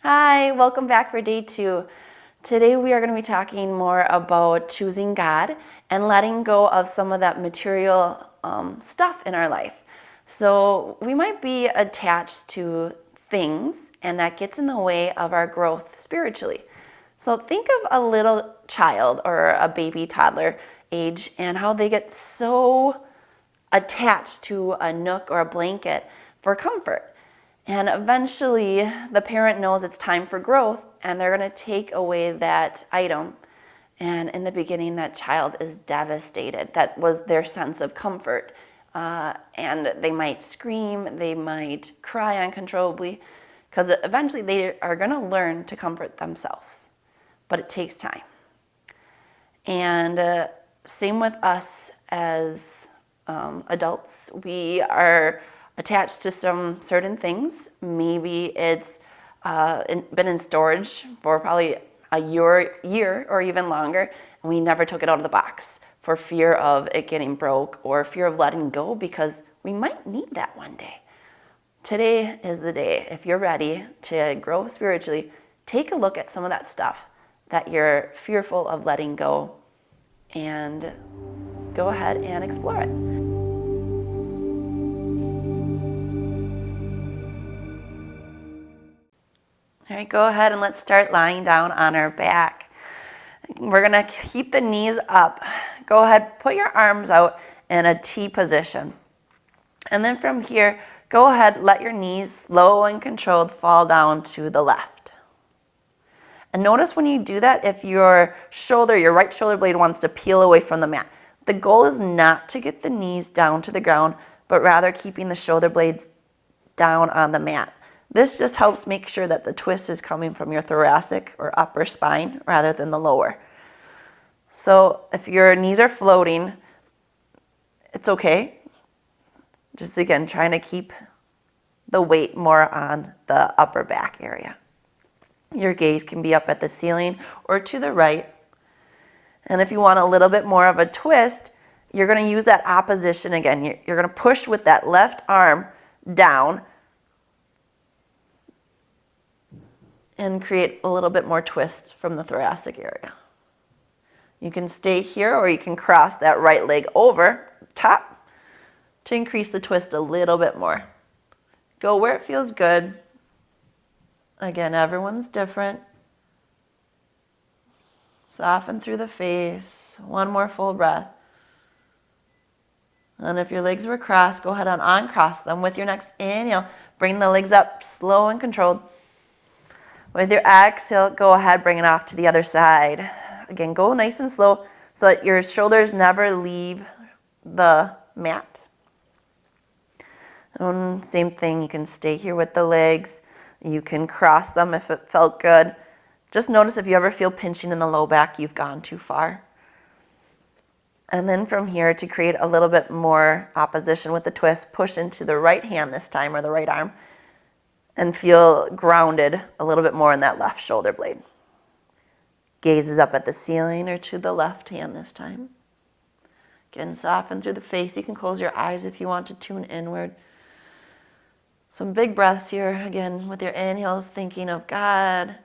Hi, welcome back for day 2. Today we are going to be talking more about choosing God and letting go of some of that material stuff in our life. So we might be attached to things, and that gets in the way of our growth spiritually. So think of a little child or a baby toddler age and how they get so attached to a nook or a blanket for comfort. And eventually, the parent knows it's time for growth, and they're going to take away that item. And in the beginning, that child is devastated. That was their sense of comfort. And they might scream, they might cry uncontrollably, because eventually they are going to learn to comfort themselves. But it takes time. And same with us as adults. We are attached to some certain things. Maybe it's been in storage for probably a year or even longer, and we never took it out of the box for fear of it getting broke or fear of letting go because we might need that one day. Today is the day. If you're ready to grow spiritually, take a look at some of that stuff that you're fearful of letting go and go ahead and explore it. All right, go ahead and let's start lying down on our back. We're gonna keep the knees up. Go ahead, put your arms out in a T position. And then from here, go ahead, let your knees slow and controlled fall down to the left. And notice when you do that, if your right shoulder blade wants to peel away from the mat. The goal is not to get the knees down to the ground, but rather keeping the shoulder blades down on the mat. This just helps make sure that the twist is coming from your thoracic or upper spine rather than the lower. So if your knees are floating, it's okay. Just again, trying to keep the weight more on the upper back area. Your gaze can be up at the ceiling or to the right. And if you want a little bit more of a twist, you're going to use that opposition again. You're going to push with that left arm down and create a little bit more twist from the thoracic area. You can stay here or you can cross that right leg over top to increase the twist a little bit more. Go where it feels good. Again, everyone's different. Soften through the face. One more full breath. And if your legs were crossed, go ahead and uncross them. With your next inhale, bring the legs up slow and controlled. With your exhale, go ahead, bring it off to the other side. Again, go nice and slow so that your shoulders never leave the mat. And same thing, you can stay here with the legs. You can cross them if it felt good. Just notice if you ever feel pinching in the low back, you've gone too far. And then from here, to create a little bit more opposition with the twist, push into the right hand this time, or the right arm, and feel grounded a little bit more in that left shoulder blade. Gaze is up at the ceiling or to the left hand this time. Again, soften through the face. You can close your eyes if you want to tune inward. Some big breaths here. Again, with your inhales, thinking of God.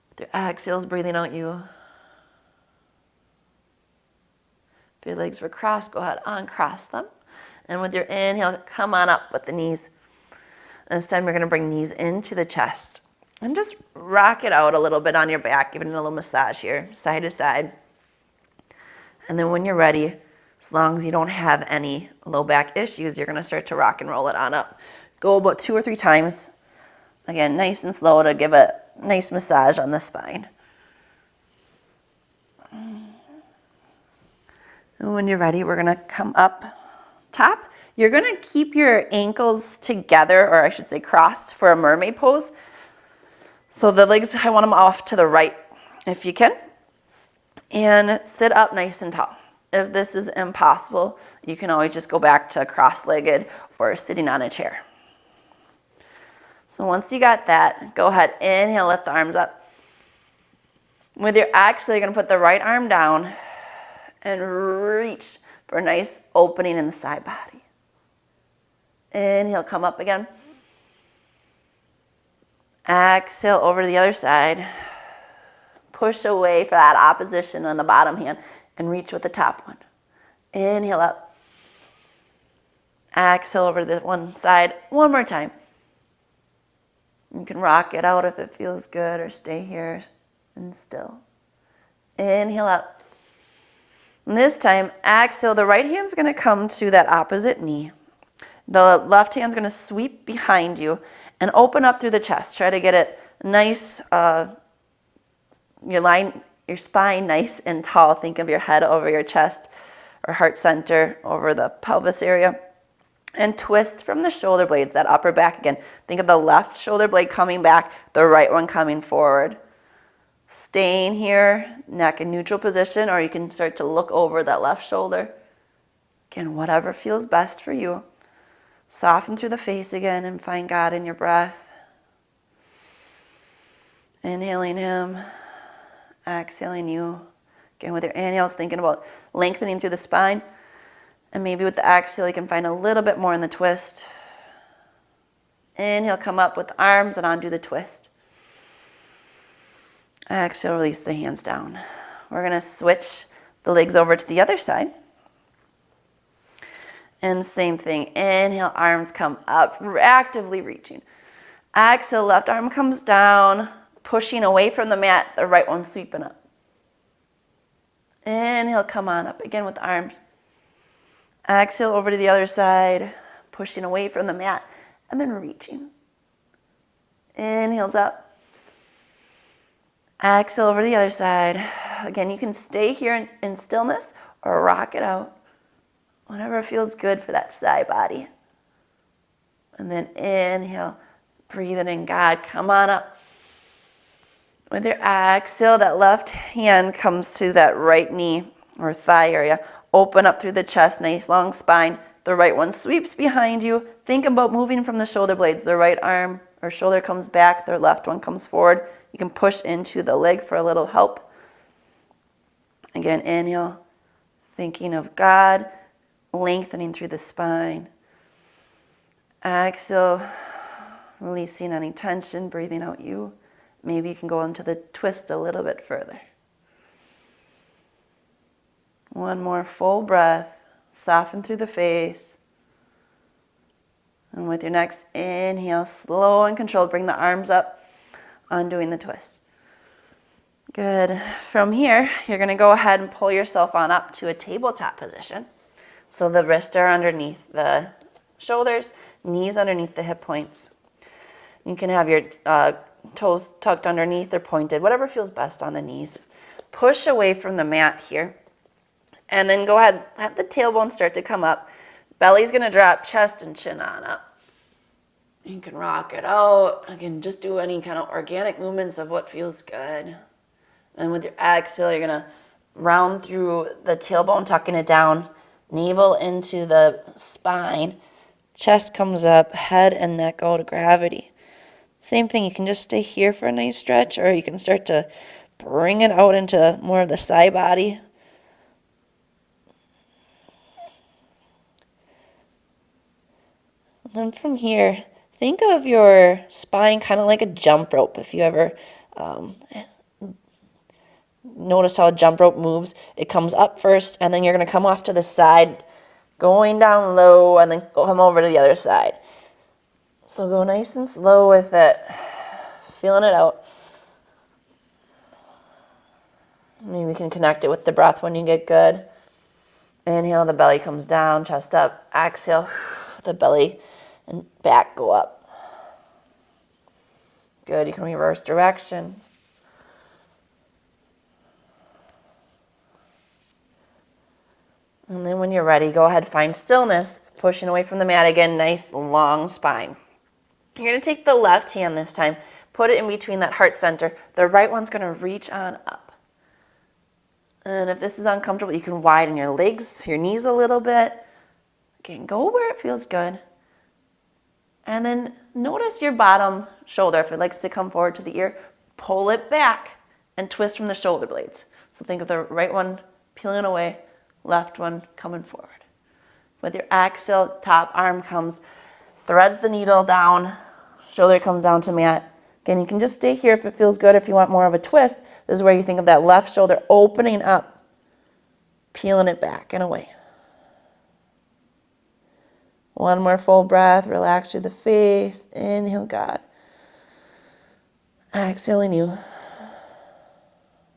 With your exhales, breathing out you. If your legs were crossed, go ahead, uncross them. And with your inhale, come on up with the knees. And this time we're going to bring knees into the chest. And just rock it out a little bit on your back, giving it a little massage here, side to side. And then when you're ready, as long as you don't have any low back issues, you're going to start to rock and roll it on up. Go about 2 or 3 times. Again, nice and slow to give a nice massage on the spine. And when you're ready, we're going to come up top. You're going to keep your ankles together, or I should say crossed, for a mermaid pose. So the legs, I want them off to the right if you can. And sit up nice and tall. If this is impossible, you can always just go back to cross-legged or sitting on a chair. So once you got that, go ahead, inhale, lift the arms up. With your exhale, you're going to put the right arm down and reach for a nice opening in the side body. Inhale, come up again. Exhale over to the other side. Push away for that opposition on the bottom hand and reach with the top one. Inhale up. Exhale over to the one side. One more time. You can rock it out if it feels good, or stay here and still. Inhale up. And this time, exhale. The right hand's going to come to that opposite knee. The left hand's going to sweep behind you and open up through the chest. Try to get it nice, your spine nice and tall. Think of your head over your chest or heart center over the pelvis area. And twist from the shoulder blades, that upper back again. Think of the left shoulder blade coming back, the right one coming forward. Staying here, neck in neutral position, or you can start to look over that left shoulder. Again, whatever feels best for you. Soften through the face again and find God in your breath. Inhaling Him, exhaling you. Again, with your inhales, thinking about lengthening through the spine. And maybe with the exhale, you can find a little bit more in the twist. Inhale, come up with the arms and undo the twist. Exhale, release the hands down. We're going to switch the legs over to the other side. And same thing. Inhale, arms come up, actively reaching. Exhale, left arm comes down, pushing away from the mat, the right one sweeping up. Inhale, come on up again with the arms. Exhale over to the other side, pushing away from the mat, and then reaching. Inhales up. Exhale over to the other side. Again, you can stay here in stillness or rock it out. Whatever feels good for that side body. And then inhale, breathing in God. Come on up. With your exhale, that left hand comes to that right knee or thigh area. Open up through the chest, nice long spine. The right one sweeps behind you. Think about moving from the shoulder blades. The right arm or shoulder comes back. The left one comes forward. You can push into the leg for a little help. Again, inhale, thinking of God, lengthening through the spine. Exhale, releasing any tension, breathing out you. Maybe you can go into the twist a little bit further. One more full breath. Soften through the face. And with your next inhale, slow and controlled, bring the arms up, undoing the twist. Good. From here, you're going to go ahead and pull yourself on up to a tabletop position. So the wrists are underneath the shoulders, knees underneath the hip points. You can have your toes tucked underneath or pointed, whatever feels best on the knees. Push away from the mat here. And then go ahead, have the tailbone start to come up. Belly's going to drop, chest and chin on up. You can rock it out. You can just do any kind of organic movements of what feels good. And with your exhale, you're going to round through the tailbone, tucking it down. Navel into the spine. Chest comes up, head and neck go to gravity. Same thing, you can just stay here for a nice stretch, or you can start to bring it out into more of the side body. And then from here, think of your spine kind of like a jump rope. If you ever notice how a jump rope moves, it comes up first, and then you're going to come off to the side, going down low, and then come over to the other side. So go nice and slow with it, feeling it out. Maybe you can connect it with the breath when you get good. Inhale, the belly comes down, chest up. Exhale, the belly and back go up. Good, you can reverse directions. And then when you're ready, go ahead, find stillness, pushing away from the mat again, nice long spine. You're going to take the left hand this time, put it in between that heart center. The right one's going to reach on up. And if this is uncomfortable, you can widen your legs, your knees a little bit. Again, go where it feels good. And then notice your bottom shoulder. If it likes to come forward to the ear, pull it back and twist from the shoulder blades. So think of the right one peeling away, left one coming forward. With your exhale, top arm comes, threads the needle down, shoulder comes down to mat, Again, you can just stay here if it feels good. If you want more of a twist, this is where you think of that left shoulder opening up, peeling it back and away. One more full breath. Relax through the face. Inhale, God. Exhaling you.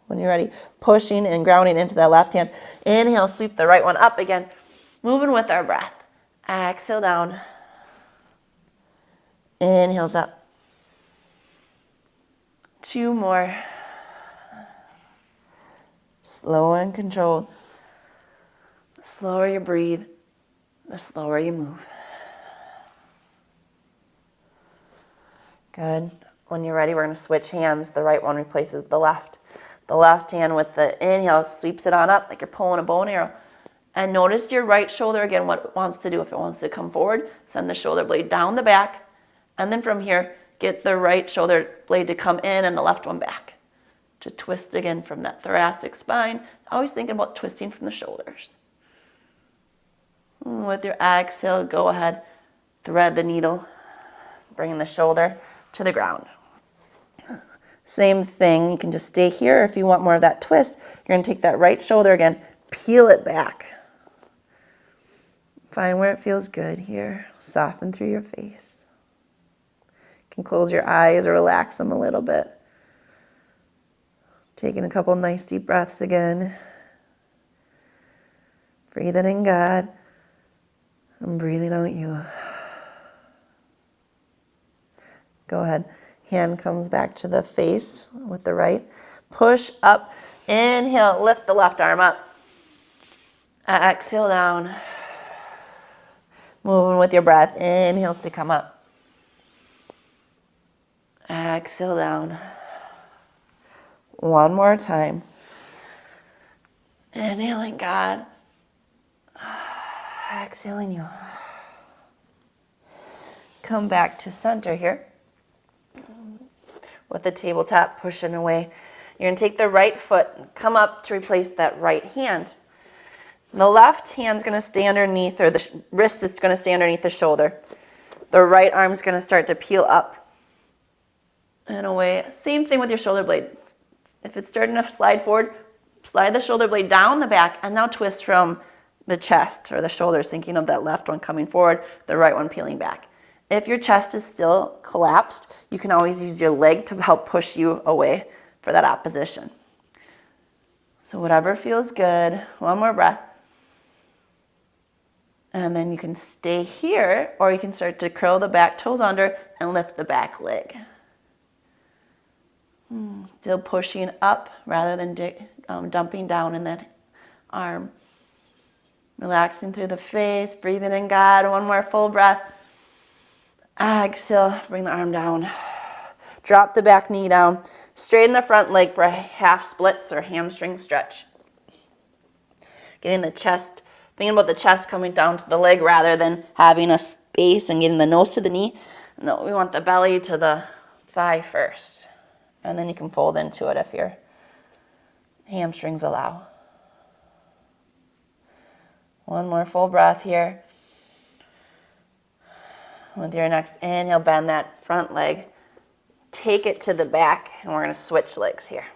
When you're ready, pushing and grounding into that left hand. Inhale, sweep the right one up again. Moving with our breath. Exhale down. Inhales up. 2 more. Slow and controlled. The slower you breathe, the slower you move. Good. When you're ready, we're going to switch hands. The right one replaces the left. The left hand with the inhale sweeps it on up like you're pulling a bow and arrow. And notice your right shoulder again, what it wants to do. If it wants to come forward, send the shoulder blade down the back. And then from here, get the right shoulder blade to come in and the left one back. To twist again from that thoracic spine. Always thinking about twisting from the shoulders. With your exhale, go ahead, thread the needle, bringing the shoulder to the ground. Same thing, you can just stay here. If you want more of that twist, you're going to take that right shoulder again, peel it back. Find where it feels good here. Soften through your face. You can close your eyes or relax them a little bit. Taking a couple nice deep breaths again. Breathing in God. And breathing out you. Go ahead. Hand comes back to the face with the right. Push up. Inhale. Lift the left arm up. Exhale down. Moving with your breath. Inhales to come up. Exhale down. One more time. Inhaling God. Exhaling you. Come back to center here. With the tabletop pushing away. You're going to take the right foot and come up to replace that right hand. The left hand's going to stay underneath, or the wrist is going to stay underneath the shoulder. The right arm's going to start to peel up and away. Same thing with your shoulder blade. If it's starting to slide forward, slide the shoulder blade down the back and now twist from the chest or the shoulders, thinking of that left one coming forward, the right one peeling back. If your chest is still collapsed, you can always use your leg to help push you away for that opposition. So whatever feels good. One more breath. And then you can stay here, or you can start to curl the back toes under and lift the back leg. Still pushing up rather than dumping down in that arm. Relaxing through the face, breathing in God. One more full breath. Exhale, bring the arm down. Drop the back knee down. Straighten the front leg for a half splits or hamstring stretch. Getting the chest, thinking about the chest coming down to the leg rather than having a space and getting the nose to the knee. No, we want the belly to the thigh first. And then you can fold into it if your hamstrings allow. One more full breath here. With your next inhale, bend that front leg. Take it to the back, and we're going to switch legs here.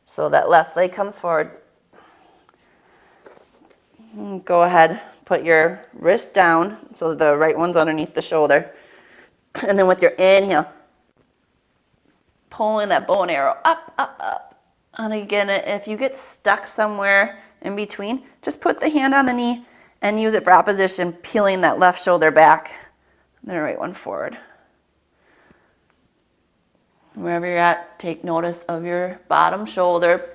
So that left leg comes forward. Go ahead, put your wrist down so the right one's underneath the shoulder. And then with your inhale, pulling that bow and arrow up, up, up. And again, if you get stuck somewhere in between, just put the hand on the knee and use it for opposition, peeling that left shoulder back. The right one forward. Wherever you're at, take notice of your bottom shoulder.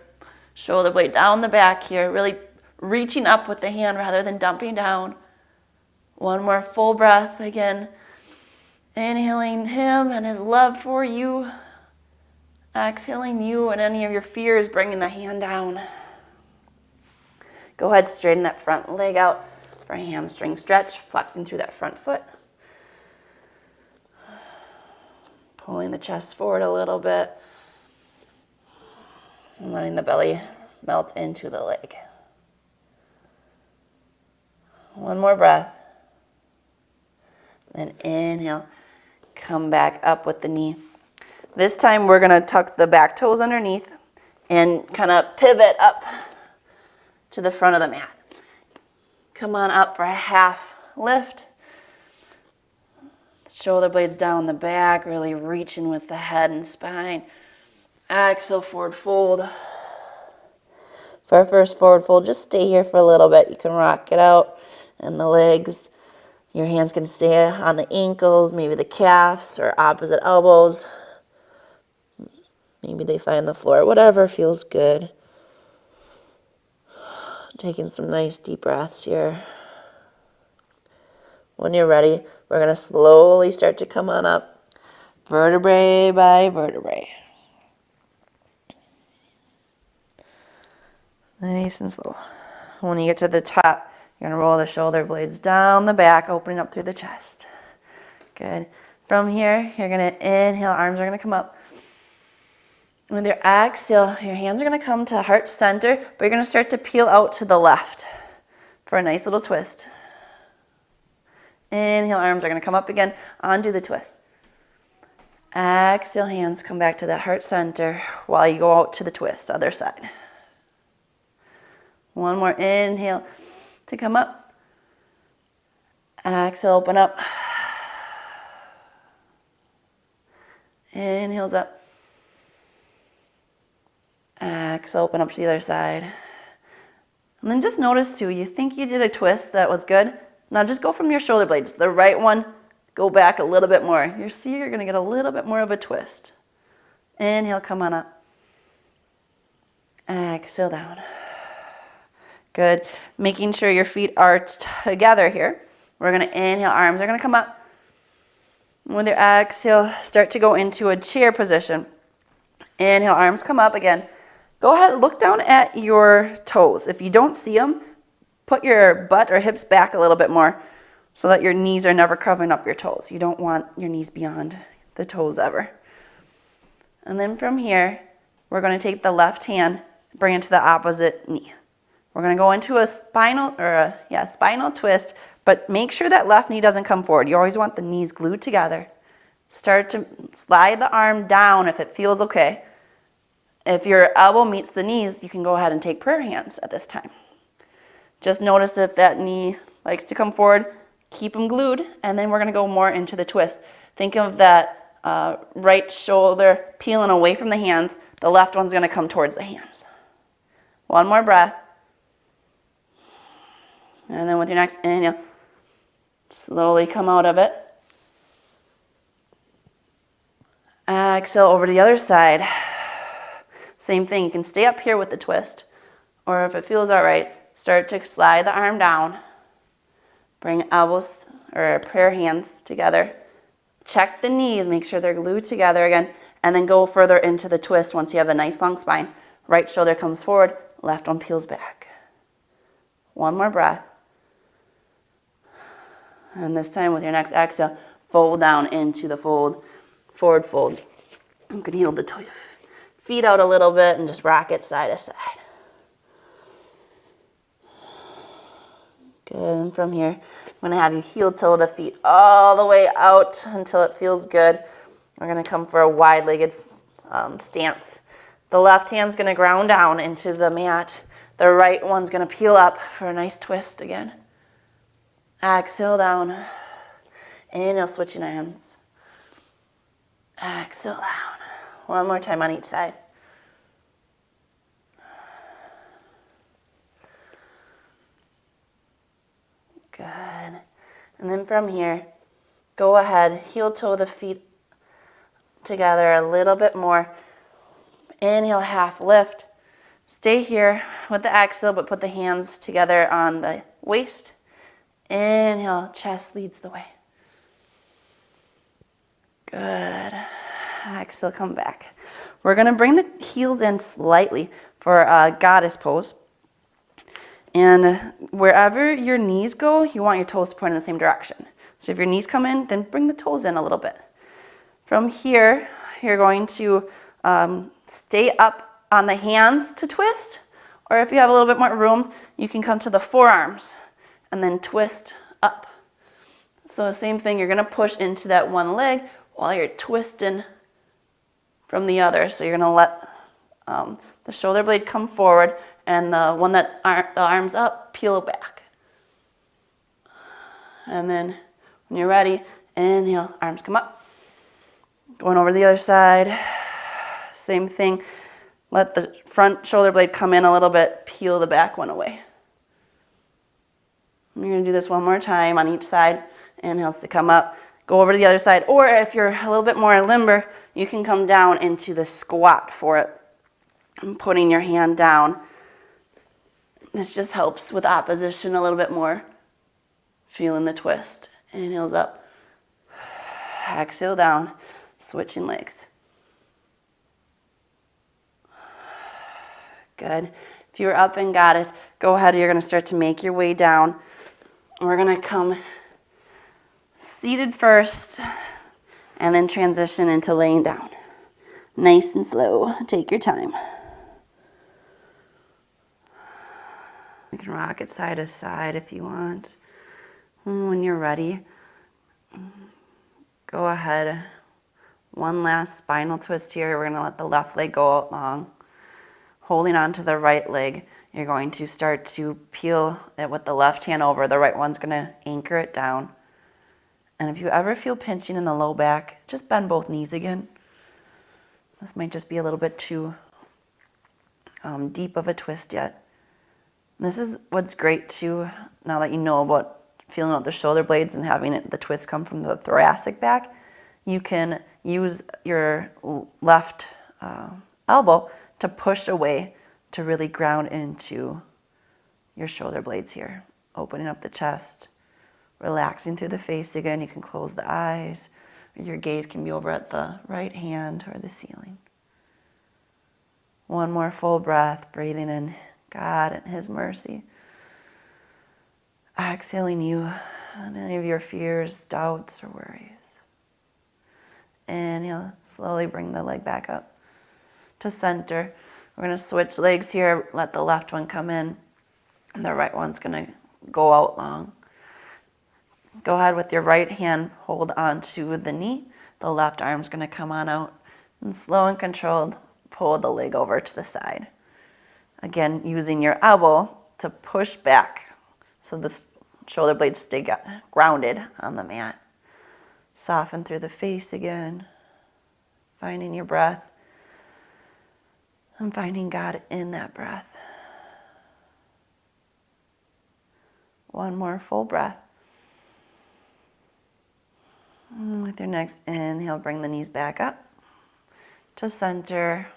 Shoulder blade down the back here. Really reaching up with the hand rather than dumping down. One more full breath again. Inhaling Him and His love for you. Exhaling you and any of your fears, bringing the hand down. Go ahead, straighten that front leg out for a hamstring stretch, flexing through that front foot. Pulling the chest forward a little bit and letting the belly melt into the leg. One more breath. Then inhale, come back up with the knee. This time we're gonna tuck the back toes underneath and kind of pivot up to the front of the mat. Come on up for a half lift. Shoulder blades down the back, really reaching with the head and spine. Exhale, forward fold. For our first forward fold, just stay here for a little bit. You can rock it out and the legs. Your hands can stay on the ankles, maybe the calves or opposite elbows. Maybe they find the floor, whatever feels good. Taking some nice deep breaths here. When you're ready, we're going to slowly start to come on up, vertebrae by vertebrae. Nice and slow. When you get to the top, you're going to roll the shoulder blades down the back, opening up through the chest. Good. From here, you're going to inhale, arms are going to come up. With your exhale, your hands are going to come to heart center, but you're going to start to peel out to the left for a nice little twist. Inhale, arms are going to come up again, onto the twist. Exhale, hands come back to that heart center while you go out to the twist, other side. One more inhale to come up. Exhale, open up. Inhales up. Exhale, open up to the other side. And then just notice too, you think you did a twist that was good. Now just go from your shoulder blades. The right one, go back a little bit more. You see you're going to get a little bit more of a twist. Inhale, come on up. Exhale down. Good. Making sure your feet are together here. We're going to inhale, arms are going to come up. With your exhale, start to go into a chair position. Inhale, arms come up again. Go ahead, look down at your toes. If you don't see them, put your butt or hips back a little bit more so that your knees are never covering up your toes. You don't want your knees beyond the toes ever. And then from here, we're going to take the left hand, bring it to the opposite knee. We're going to go into a spinal twist, but make sure that left knee doesn't come forward. You always want the knees glued together. Start to slide the arm down if it feels okay. If your elbow meets the knees, you can go ahead and take prayer hands at this time. Just notice if that knee likes to come forward, keep them glued, and then we're going to go more into the twist. Think of that right shoulder peeling away from the hands. The left one's going to come towards the hands. One more breath. And then with your next inhale, slowly come out of it. Exhale over to the other side. Same thing, you can stay up here with the twist, or if it feels all right, start to slide the arm down. Bring elbows or prayer hands together. Check the knees, make sure they're glued together again, and then go further into the twist once you have a nice long spine. Right shoulder comes forward, left one peels back. One more breath. And this time with your next exhale, fold down into the fold, forward fold. You can heel the feet out a little bit and just rock it side to side. Good, and from here, I'm going to have you heel toe the feet all the way out until it feels good. We're going to come for a wide-legged stance. The left hand's going to ground down into the mat. The right one's going to peel up for a nice twist again. Exhale down. Inhale, switching hands. Exhale down. One more time on each side. Good. And then from here, go ahead, heel toe the feet together a little bit more. Inhale, half lift. Stay here with the exhale, but put the hands together on the waist. Inhale, chest leads the way. Good. Exhale, come back. We're going to bring the heels in slightly for a goddess pose. And wherever your knees go, you want your toes to point in the same direction. So if your knees come in, then bring the toes in a little bit. From here, you're going to stay up on the hands to twist. Or if you have a little bit more room, you can come to the forearms and then twist up. So the same thing, you're going to push into that one leg while you're twisting from the other. So you're going to let the shoulder blade come forward, and the one that the arm's up, peel back. And then when you're ready, inhale, arms come up. Going over to the other side, same thing. Let the front shoulder blade come in a little bit, peel the back one away. You're going to do this one more time on each side. Inhales to come up. Go over to the other side. Or if you're a little bit more limber, you can come down into the squat for it. And putting your hand down. This just helps with opposition a little bit more. Feeling the twist. Inhales up. Exhale down. Switching legs. Good. If you were up in goddess, go ahead. You're going to start to make your way down. We're going to come seated first and then transition into laying down. Nice and slow. Take your time. You can rock it side to side if you want. When you're ready, go ahead. One last spinal twist here. We're going to let the left leg go out long. Holding on to the right leg, you're going to start to peel it with the left hand over. The right one's going to anchor it down. And if you ever feel pinching in the low back, just bend both knees again. This might just be a little bit too deep of a twist yet. This is what's great too, now that you know about feeling out the shoulder blades and having the twist come from the thoracic back. You can use your left elbow to push away to really ground into your shoulder blades here. Opening up the chest, relaxing through the face again. You can close the eyes. Your gaze can be over at the right hand or the ceiling. One more full breath, breathing in God and His mercy. Exhaling you and any of your fears, doubts, or worries. Inhale, slowly bring the leg back up to center. We're going to switch legs here. Let the left one come in. And the right one's going to go out long. Go ahead with your right hand, hold on to the knee. The left arm's going to come on out. And slow and controlled, pull the leg over to the side. Again, using your elbow to push back so the shoulder blades stay grounded on the mat. Soften through the face again. Finding your breath. And finding God in that breath. One more full breath. And with your next inhale, bring the knees back up to center.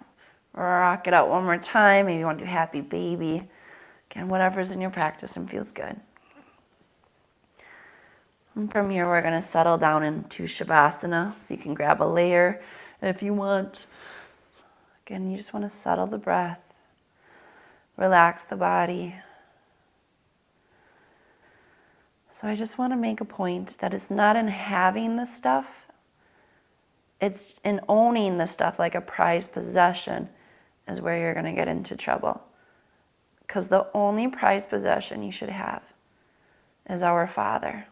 Rock it out one more time. Maybe you want to do happy baby. Again, whatever's in your practice and feels good. And from here, we're going to settle down into Shavasana. So you can grab a layer if you want. Again, you just want to settle the breath. Relax the body. So I just want to make a point that it's not in having the stuff. It's in owning the stuff like a prized possession is where you're going to get into trouble. Because the only prized possession you should have is our Father.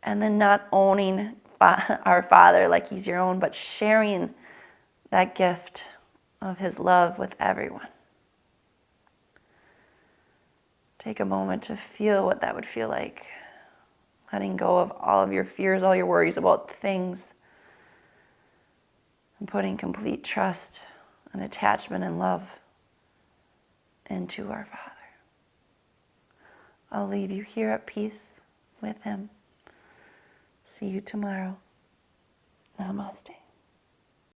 And then not owning our Father like He's your own, but sharing that gift of His love with everyone. Take a moment to feel what that would feel like. Letting go of all of your fears, all your worries about things. And putting complete trust and attachment and love into our Father. I'll leave you here at peace with Him. See you tomorrow. Namaste.